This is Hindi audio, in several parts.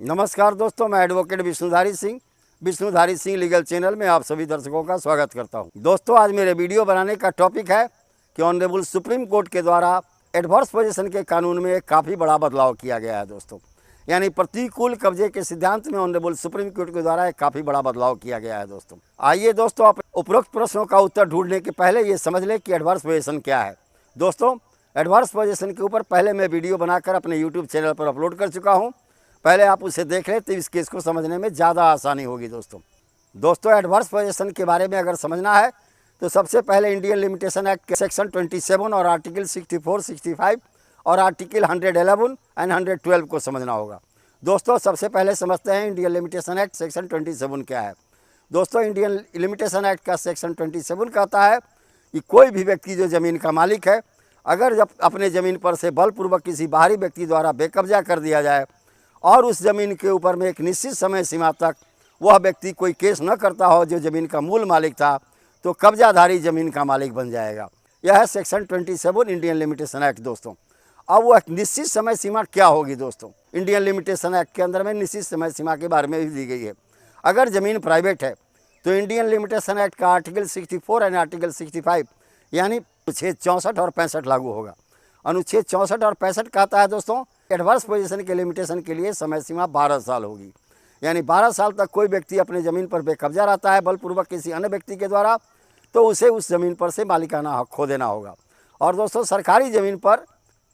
नमस्कार दोस्तों, मैं advocate Vishnudhari Singh legal channel में आप सभी दर्शकों का स्वागत करता हूं। दोस्तों, आज मेरे वीडियो बनाने का टॉपिक है कि ऑनरेबल सुप्रीम कोर्ट के द्वारा एडवर्स पोजीशन के कानून में एक काफ़ी बड़ा बदलाव किया गया है दोस्तों। यानी प्रतिकूल कब्जे के सिद्धांत में ऑनरेबल सुप्रीम कोर्ट के द्वारा एक काफ़ी बड़ा बदलाव किया गया है दोस्तों। आइए दोस्तों, आप उपरोक्त प्रश्नों का उत्तर ढूंढने के पहले ये समझ लें कि एडवर्स पोजीशन क्या है। दोस्तों, एडवर्स पोजीशन के ऊपर पहले मैं वीडियो बनाकर अपने यूट्यूब चैनल पर अपलोड कर चुका हूँ। पहले आप उसे देख लें तो इस केस को समझने में ज़्यादा आसानी होगी दोस्तों, एडवर्स पोजीशन के बारे में अगर समझना है तो सबसे पहले इंडियन लिमिटेशन एक्ट के सेक्शन 27 और आर्टिकल 64, 65 और आर्टिकल 111 एंड 112 को समझना होगा। दोस्तों, सबसे पहले समझते हैं इंडियन लिमिटेशन एक्ट सेक्शन 27 क्या है। दोस्तों, इंडियन लिमिटेशन एक्ट का सेक्शन 27 कहता है कि कोई भी व्यक्ति जो ज़मीन का मालिक है, अगर जब अपने ज़मीन पर से बलपूर्वक किसी बाहरी व्यक्ति द्वारा बेकब्जा कर दिया जाए और उस ज़मीन के ऊपर में एक निश्चित समय सीमा तक वह व्यक्ति कोई केस न करता हो जो ज़मीन का मूल मालिक था, तो कब्जाधारी ज़मीन का मालिक बन जाएगा। यह है सेक्शन 27 इंडियन लिमिटेशन एक्ट दोस्तों। अब वह निश्चित समय सीमा क्या होगी दोस्तों? इंडियन लिमिटेशन एक्ट के अंदर में निश्चित समय सीमा के बारे में भी दी गई है। अगर ज़मीन प्राइवेट है तो इंडियन लिमिटेशन एक्ट का आर्टिकल 64 एंड आर्टिकल 65 यानी अनुच्छेद 64 और 65 लागू होगा। अनुच्छेद 64 और 65 कहता है दोस्तों, एडवर्स पोजीशन के लिमिटेशन के लिए समय सीमा 12 साल होगी। यानी 12 साल तक कोई व्यक्ति अपने ज़मीन पर बेकब्जा रहता है बलपूर्वक किसी अन्य व्यक्ति के द्वारा, तो उसे उस ज़मीन पर से मालिकाना हक खो देना होगा। और दोस्तों, सरकारी ज़मीन पर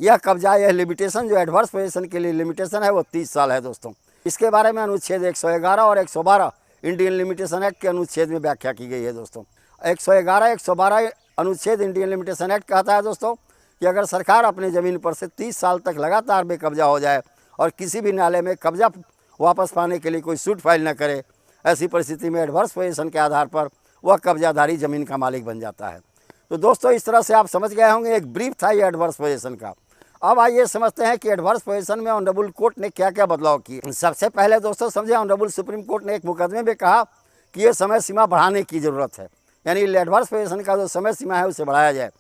यह कब्जा, यह लिमिटेशन जो एडवर्स पोजीशन के लिए लिमिटेशन है वो 30 साल है दोस्तों। इसके बारे में अनुच्छेद 111 और 112 इंडियन लिमिटेशन एक्ट के अनुच्छेद में व्याख्या की गई है दोस्तों। 111, 112 अनुच्छेद इंडियन लिमिटेशन एक्ट कहता है दोस्तों कि अगर सरकार अपने ज़मीन पर से 30 साल तक लगातार बेकब्जा हो जाए और किसी भी नाले में कब्जा वापस पाने के लिए कोई सूट फाइल न करे, ऐसी परिस्थिति में एडवर्स पोजीशन के आधार पर वह कब्जाधारी ज़मीन का मालिक बन जाता है। तो दोस्तों, इस तरह से आप समझ गए होंगे, एक ब्रीफ था ये एडवर्स पोजीशन का। अब आइए समझते हैं कि एडवर्स पोजीशन में ऑनरेबल कोर्ट ने क्या क्या बदलाव किए। सबसे पहले दोस्तों समझे, ऑनरेबल सुप्रीम कोर्ट ने एक मुकदमे में कहा कि ये समय सीमा बढ़ाने की ज़रूरत है, यानी एडवर्स पोजीशन का जो समय सीमा है उसे बढ़ाया जाए।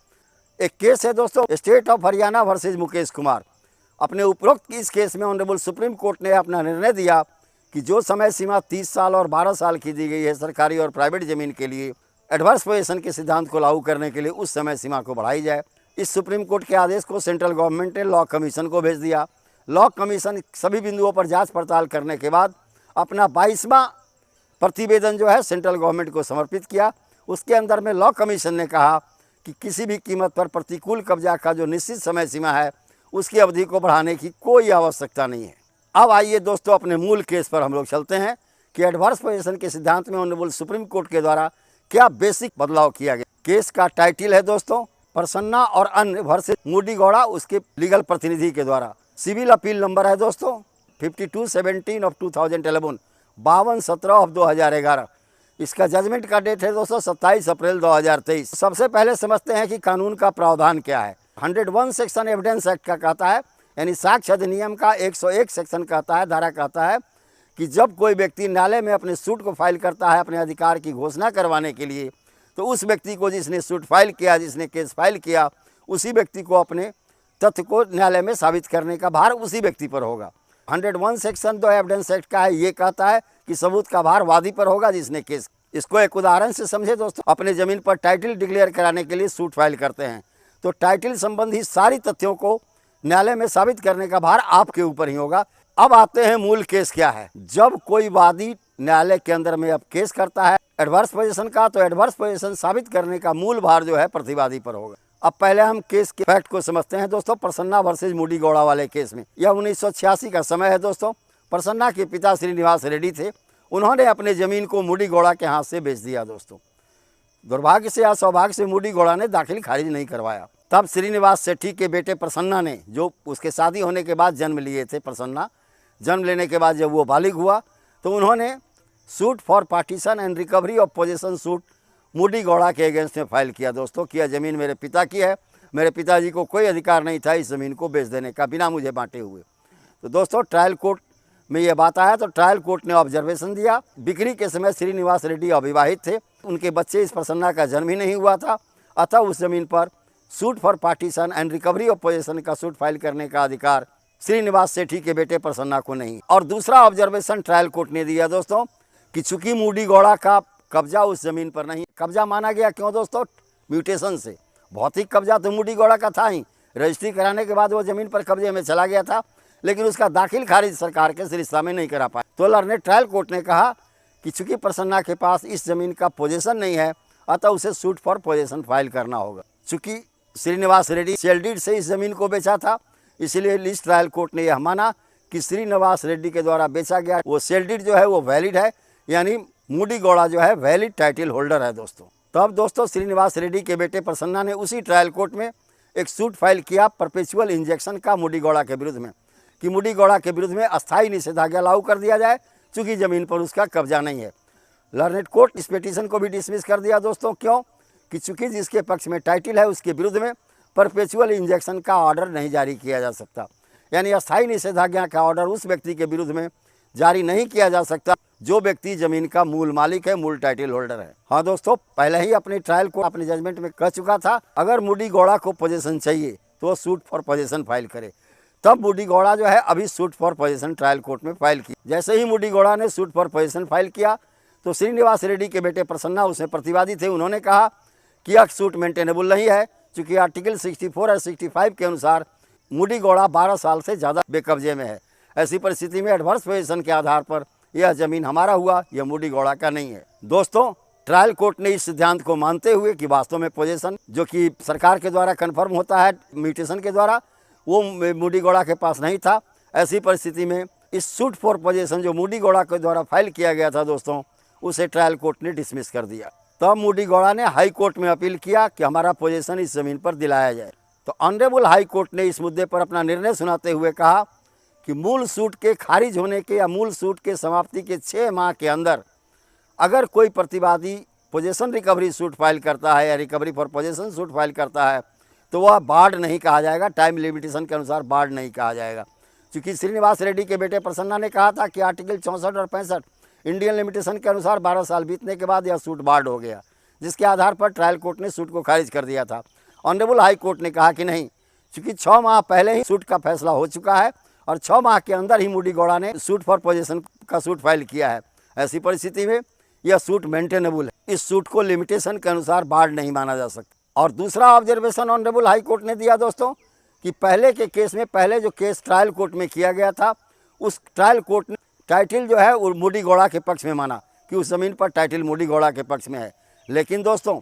एक केस है दोस्तों, state of Haryana versus Mukesh Kumar. अपने उपरोक्त इस केस में ऑनरेबल सुप्रीम कोर्ट ने अपना निर्णय दिया कि जो समय सीमा 30 साल और 12 साल की दी गई है सरकारी और प्राइवेट ज़मीन के लिए, एडवर्स पोजीशन के सिद्धांत को लागू करने के लिए उस समय सीमा को बढ़ाई जाए। इस सुप्रीम कोर्ट के आदेश को सेंट्रल गवर्नमेंट ने लॉ कमीशन को भेज दिया। लॉ कमीशन सभी बिंदुओं पर जाँच पड़ताल करने के बाद अपना 22वां प्रतिवेदन जो है सेंट्रल गवर्नमेंट को समर्पित किया। उसके अंदर में लॉ कमीशन ने कहा कि किसी भी कीमत पर प्रतिकूल कब्जा का जो निश्चित समय सीमा है उसकी अवधि को बढ़ाने की कोई आवश्यकता नहीं है। अब आइए दोस्तों, अपने मूल केस पर हम लोग चलते हैं कि एडवर्स पोजीशन के सिद्धांत में ऑनरेबल सुप्रीम कोर्ट के द्वारा क्या बेसिक बदलाव किया गया। केस का टाइटल है दोस्तों, प्रसन्ना और अन्य वर्सेस मुडीगौड़ा, उसके लीगल प्रतिनिधि के द्वारा। सिविल अपील नंबर है दोस्तों 5217 ऑफ 2011, 5217 ऑफ 2011। इसका जजमेंट का डेट है दोस्तों 27 अप्रैल 2023। सबसे पहले समझते हैं कि कानून का प्रावधान क्या है। 101 सेक्शन एविडेंस एक्ट का कहता है, यानी साक्ष्य अधिनियम का 101 सेक्शन कहता है, धारा कहता है कि जब कोई व्यक्ति न्यायालय में अपने सूट को फाइल करता है अपने अधिकार की घोषणा करवाने के लिए, तो उस व्यक्ति को जिसने सूट फाइल किया, जिसने केस फाइल किया, उसी व्यक्ति को अपने तथ्य को न्यायालय में साबित करने का भार उसी व्यक्ति पर होगा। 101 सेक्शन 2 एविडेंस एक्ट का है, ये कहता है कि सबूत का भार वादी पर होगा जिसने केस। इसको एक उदाहरण से समझे दोस्तों, अपने ज़मीन पर टाइटल डिक्लेयर कराने के लिए सूट फाइल करते हैं, तो टाइटल संबंधी सारी तथ्यों को न्यायालय में साबित करने का भार आपके ऊपर ही होगा। अब आते हैं मूल केस क्या है। जब कोई वादी न्यायालय के अंदर में अब केस करता है एडवर्स पोजीशन का, तो एडवर्स पोजीशन साबित करने का मूल भार जो है प्रतिवादी पर होगा। अब पहले हम केस के फैक्ट को समझते हैं दोस्तों। प्रसन्ना वर्सेज मुडीगौड़ा वाले केस में यह 1986 का समय है दोस्तों। प्रसन्ना के पिता श्रीनिवास रेड्डी थे, उन्होंने अपने ज़मीन को मुडीगौड़ा के हाथ से बेच दिया दोस्तों। दुर्भाग्य से या सौभाग्य से मुडीगौड़ा ने दाखिल खारिज नहीं करवाया। तब श्रीनिवास सेठी के बेटे प्रसन्ना ने, जो उसके शादी होने के बाद जन्म लिए थे, प्रसन्ना जन्म लेने के बाद जब वो बालिग हुआ तो उन्होंने suit for partition and recovery of position suit Mudigowda के अगेंस्ट में फाइल किया दोस्तों कि यह ज़मीन मेरे पिता की है, मेरे पिताजी को कोई अधिकार नहीं था इस ज़मीन को बेच देने का बिना मुझे बांटे हुए। तो दोस्तों, ट्रायल कोर्ट में ये बात आया तो ट्रायल कोर्ट ने ऑब्जर्वेशन दिया। बिक्री के समय श्रीनिवास रेड्डी अविवाहित थे, उनके बच्चे इस प्रसन्ना का जन्म ही नहीं हुआ था, अतः उस ज़मीन पर suit for partition and recovery of position का सूट फाइल करने का अधिकार श्रीनिवास सेठी के बेटे प्रसन्ना को नहीं। और दूसरा ऑब्जर्वेशन ट्रायल कोर्ट ने दिया दोस्तों कि चूंकि मूडी गौड़ा का कब्जा उस जमीन पर नहीं, कब्जा माना गया क्यों दोस्तों, म्यूटेशन से। भौतिक कब्जा तो मूडी गौड़ा का था ही, रजिस्ट्री कराने के बाद वो जमीन पर कब्जे में चला गया था, लेकिन उसका दाखिल खारिज सरकार के सिरिश्ता में नहीं करा पाया। तो लर्नेड ट्रायल कोर्ट ने कहा कि चूंकि प्रसन्ना के पास इस जमीन का पोजीशन नहीं है, अतः उसे सूट फॉर पोजीशन फाइल करना होगा। चूंकि श्रीनिवास रेड्डी सेल डीड से इस जमीन को बेचा था, इसलिए इस ट्रायल कोर्ट ने यह माना कि श्रीनिवास रेड्डी के द्वारा बेचा गया वो सेल डीड जो है वो वैलिड है, यानी मूडी गौड़ा जो है वैलिड टाइटल होल्डर है दोस्तों। तब दोस्तों श्रीनिवास रेड्डी के बेटे प्रसन्ना ने उसी ट्रायल कोर्ट में एक सूट फाइल किया परपेचुअल इंजेक्शन का मूडी गौड़ा के विरुद्ध में, कि मूडी गौड़ा के विरुद्ध में अस्थायी निषेधाज्ञा लागू कर दिया जाए, चूंकि जमीन पर उसका कब्जा नहीं है। लर्नेड कोर्ट इस पिटीशन को भी डिसमिस कर दिया दोस्तों। क्यों? कि चूंकि जिसके पक्ष में टाइटल है उसके विरुद्ध में परपेचुअल इंजेक्शन का ऑर्डर नहीं जारी किया जा सकता, यानी अस्थायी निषेधाज्ञा का ऑर्डर उस व्यक्ति के विरुद्ध में जारी नहीं किया जा सकता जो व्यक्ति जमीन का मूल मालिक है, मूल टाइटल होल्डर है। हाँ दोस्तों, पहले ही अपने ट्रायल को अपने जजमेंट में कह चुका था, अगर मूडी गौड़ा को पोजीशन चाहिए तो सूट फॉर पोजीशन फाइल करे। तब मूडी गौड़ा जो है अभी suit for position trial court में फाइल की। जैसे ही मूडी गौड़ा ने सूट फॉर पोजीशन फाइल किया तो श्रीनिवास रेड्डी के बेटे प्रसन्ना उसमें प्रतिवादी थे, उन्होंने कहा कि यह सूट मेंटेनेबल नहीं है, चूँकि आर्टिकल 64 और 65 के अनुसार मूडी गौड़ा 12 साल से ज़्यादा बेकब्जे में है। ऐसी परिस्थिति में एडवर्स पोजीशन के आधार पर यह जमीन हमारा हुआ, यह मूडी गौड़ा का नहीं है। दोस्तों, ट्रायल कोर्ट ने इस सिद्धांत को मानते हुए कि वास्तव में पोजीशन जो कि सरकार के द्वारा कन्फर्म होता है म्यूटेशन के द्वारा, वो मूडी गौड़ा के पास नहीं था। ऐसी परिस्थिति में इस सूट फॉर पोजीशन जो मूडी गौड़ा के द्वारा फाइल किया गया था दोस्तों, उसे ट्रायल कोर्ट ने डिसमिस कर दिया। तब मूडी गौड़ा ने हाई कोर्ट में अपील किया कि हमारा पोजीशन इस जमीन पर दिलाया जाए। तो ऑनरेबल हाई कोर्ट ने इस मुद्दे पर अपना निर्णय सुनाते हुए कहा कि मूल सूट के खारिज होने के या मूल सूट के समाप्ति के 6 माह के अंदर अगर कोई प्रतिवादी पोजीशन रिकवरी सूट फाइल करता है या recovery for position suit file करता है तो वह बार्ड नहीं कहा जाएगा, टाइम लिमिटेशन के अनुसार बार्ड नहीं कहा जाएगा। क्योंकि श्रीनिवास रेड्डी के बेटे प्रसन्ना ने कहा था कि आर्टिकल 64 और 65 इंडियन लिमिटेशन के अनुसार 12 साल बीतने के बाद यह सूट बार्ड हो गया, जिसके आधार पर ट्रायल कोर्ट ने सूट को खारिज कर दिया था। ऑनरेबल हाई कोर्ट ने कहा कि नहीं, चूँकि 6 माह पहले ही सूट का फैसला हो चुका है और 6 माह के अंदर ही मूडी गौड़ा ने सूट फॉर पोजीशन का सूट फाइल किया है। ऐसी परिस्थिति में यह सूट मेंटेनेबल है, इस सूट को लिमिटेशन के अनुसार बार्ड नहीं माना जा सकता। और दूसरा ऑब्जर्वेशन ऑनरेबल हाई कोर्ट ने दिया दोस्तों कि पहले के केस में, पहले जो केस ट्रायल कोर्ट में किया गया था, उस ट्रायल कोर्ट ने टाइटल जो है वो मूडी गौड़ा के पक्ष में माना कि उस ज़मीन पर टाइटल मूडी गौड़ा के पक्ष में है। लेकिन दोस्तों,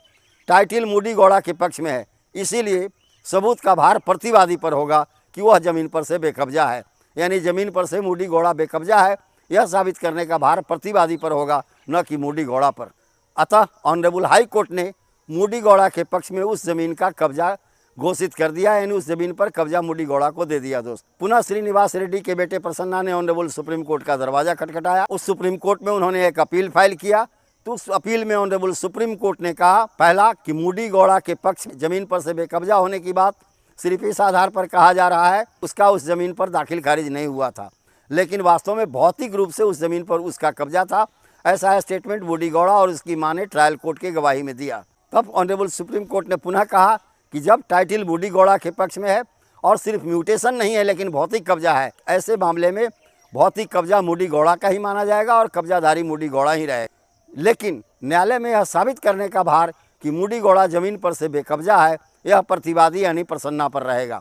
टाइटल मूडी गौड़ा के पक्ष में है, इसीलिए सबूत का भार प्रतिवादी पर होगा कि वह ज़मीन पर से बेकब्जा है, यानी ज़मीन पर से मूडी गौड़ा बेकब्जा है, यह साबित करने का भार प्रतिवादी पर होगा, न कि मूडी गौड़ा पर। अतः ऑनरेबल हाई कोर्ट ने मूडी गौड़ा के पक्ष में उस ज़मीन का कब्जा घोषित कर दिया, यानी उस ज़मीन पर कब्जा मूडी गौड़ा को दे दिया। दोस्त, पुनः श्रीनिवास रेड्डी के बेटे प्रसन्ना ने ऑनरेबल सुप्रीम कोर्ट का दरवाजा खटखटाया। उस सुप्रीम कोर्ट में उन्होंने एक अपील फाइल किया। तो उस अपील में ऑनरेबल सुप्रीम कोर्ट ने कहा, पहला कि मूडी गौड़ा के पक्ष में ज़मीन पर से बेकब्जा होने की बात सिर्फ इस आधार पर कहा जा रहा है, उसका उस ज़मीन पर दाखिल खारिज नहीं हुआ था, लेकिन वास्तव में भौतिक रूप से उस ज़मीन पर उसका कब्जा था। ऐसा स्टेटमेंट मूडी गौड़ा और उसकी मां ने ट्रायल कोर्ट की गवाही में दिया। तब ऑनरेबल सुप्रीम कोर्ट ने पुनः कहा कि जब टाइटल मूडी गौड़ा के पक्ष में है और सिर्फ म्यूटेशन नहीं है लेकिन भौतिक कब्जा है, ऐसे मामले में भौतिक कब्जा मूडी गौड़ा का ही माना जाएगा और कब्जाधारी मूडी गौड़ा ही रहेगा। लेकिन न्यायालय में यह साबित करने का भार कि मूडी गौड़ा जमीन पर से बेकब्जा है, यह प्रतिवादी यानी प्रसन्ना पर रहेगा।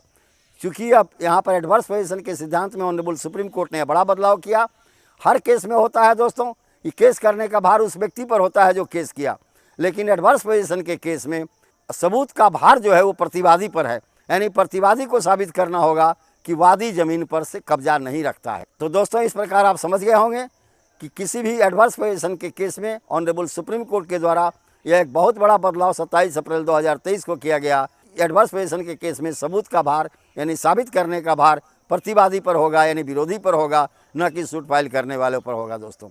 क्योंकि अब यहाँ पर एडवर्स पोजीशन के सिद्धांत में ऑनरेबल सुप्रीम कोर्ट ने बड़ा बदलाव किया। हर केस में होता है दोस्तों कि केस करने का भार उस व्यक्ति पर होता है जो केस किया, लेकिन एडवर्स पोजीशन के केस में सबूत का भार जो है वो प्रतिवादी पर है, यानी प्रतिवादी को साबित करना होगा कि वादी जमीन पर से कब्जा नहीं रखता है। तो दोस्तों, इस प्रकार आप समझ गए होंगे कि किसी भी एडवर्स पोजीशन के केस में ऑनरेबल सुप्रीम कोर्ट के द्वारा यह एक बहुत बड़ा बदलाव 27 अप्रैल 2023 को किया गया। एडवर्स पोजीशन के केस में सबूत का भार यानी साबित करने का भार प्रतिवादी पर होगा, यानी विरोधी पर होगा, न कि सूट फाइल करने वालों पर होगा। दोस्तों।